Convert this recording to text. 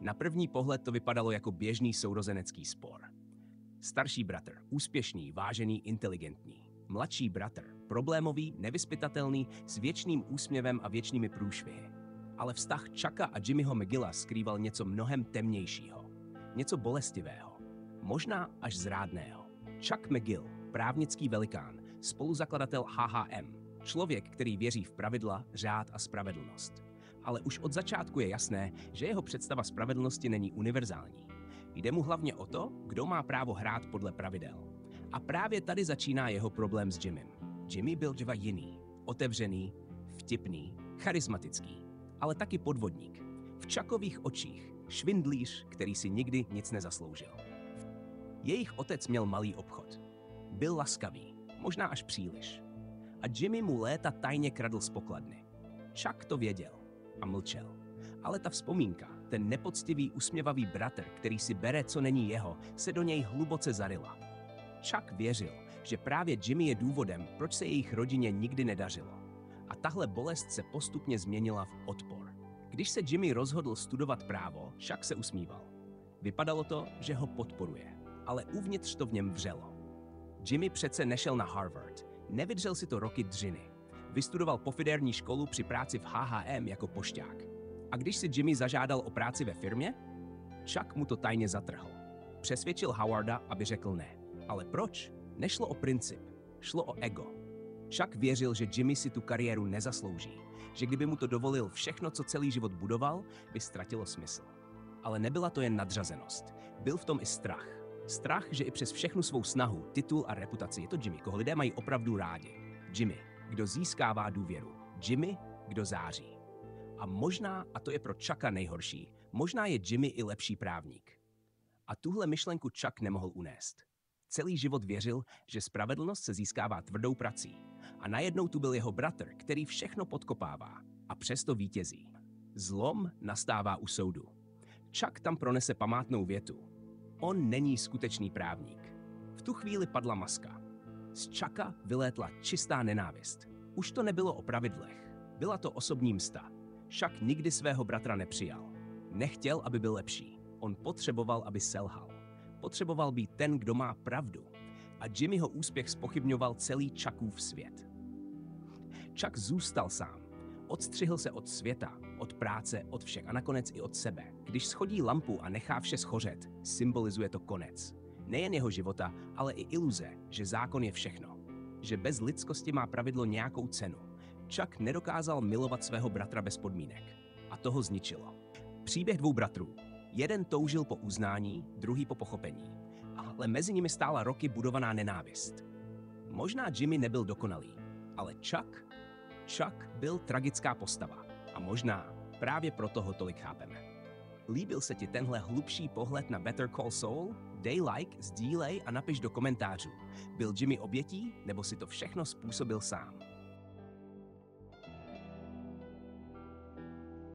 Na první pohled to vypadalo jako běžný sourozenecký spor. Starší bratr, úspěšný, vážený, inteligentní. Mladší bratr, problémový, nevyzpytatelný, s věčným úsměvem a věčnými průšvihy. Ale vztah Chucka a Jimmyho McGilla skrýval něco mnohem temnějšího. Něco bolestivého. Možná až zrádného. Chuck McGill, právnický velikán, spoluzakladatel HHM, člověk, který věří v pravidla, řád a spravedlnost. Ale už od začátku je jasné, že jeho představa spravedlnosti není univerzální. Jde mu hlavně o to, kdo má právo hrát podle pravidel. A právě tady začíná jeho problém s Jimmym. Jimmy byl dřeva jiný, otevřený, vtipný, charismatický, ale taky podvodník. V Chuckových očích švindlíř, který si nikdy nic nezasloužil. Jejich otec měl malý obchod. Byl laskavý, možná až příliš. A Jimmy mu léta tajně kradl z pokladny. Chuck to věděl a mlčel. Ale ta vzpomínka, ten nepoctivý, usměvavý bratr, který si bere, co není jeho, se do něj hluboce zaryla. Chuck věřil, že právě Jimmy je důvodem, proč se jejich rodině nikdy nedařilo. A tahle bolest se postupně změnila v odpor. Když se Jimmy rozhodl studovat právo, Chuck se usmíval. Vypadalo to, že ho podporuje, ale uvnitř to v něm vřelo. Jimmy přece nešel na Harvard, nevydřel si to roky dřiny. Vystudoval pofidérní školu při práci v HHM jako pošťák. A když si Jimmy zažádal o práci ve firmě, Chuck mu to tajně zatrhl. Přesvědčil Howarda, aby řekl ne. Ale proč? Nešlo o princip, šlo o ego. Chuck věřil, že Jimmy si tu kariéru nezaslouží, že kdyby mu to dovolil všechno, co celý život budoval, by ztratilo smysl. Ale nebyla to jen nadřazenost. Byl v tom i strach. Strach, že i přes všechnu svou snahu, titul a reputaci je to Jimmy, koho lidé mají opravdu rádi. Jimmy, kdo získává důvěru. Jimmy, kdo září. A možná, a to je pro Chucka nejhorší, možná je Jimmy i lepší právník. A tuhle myšlenku Chuck nemohl unést. Celý život věřil, že spravedlnost se získává tvrdou prací. A najednou tu byl jeho bratr, který všechno podkopává a přesto vítězí. Zlom nastává u soudu. Chuck tam pronese památnou větu. On není skutečný právník. V tu chvíli padla maska. Z Chucka vylétla čistá nenávist. Už to nebylo o pravidlech. Byla to osobní msta. Chuck nikdy svého bratra nepřijal. Nechtěl, aby byl lepší. On potřeboval, aby selhal. Potřeboval být ten, kdo má pravdu. A Jimmyho úspěch zpochybňoval celý Chuckův svět. Chuck zůstal sám. Odstřihl se od světa, od práce, od všech a nakonec i od sebe. Když schodí lampu a nechá vše schořet, symbolizuje to konec. Nejen jeho života, ale i iluze, že zákon je všechno. Že bez lidskosti má pravidlo nějakou cenu. Chuck nedokázal milovat svého bratra bez podmínek. A toho zničilo. Příběh dvou bratrů. Jeden toužil po uznání, druhý po pochopení. Ale mezi nimi stála roky budovaná nenávist. Možná Jimmy nebyl dokonalý, ale Chuck byl tragická postava. A možná právě proto ho tolik chápeme. Líbil se ti tenhle hlubší pohled na Better Call Saul? Dej like, sdílej a napiš do komentářů. Byl Jimmy obětí, nebo si to všechno způsobil sám?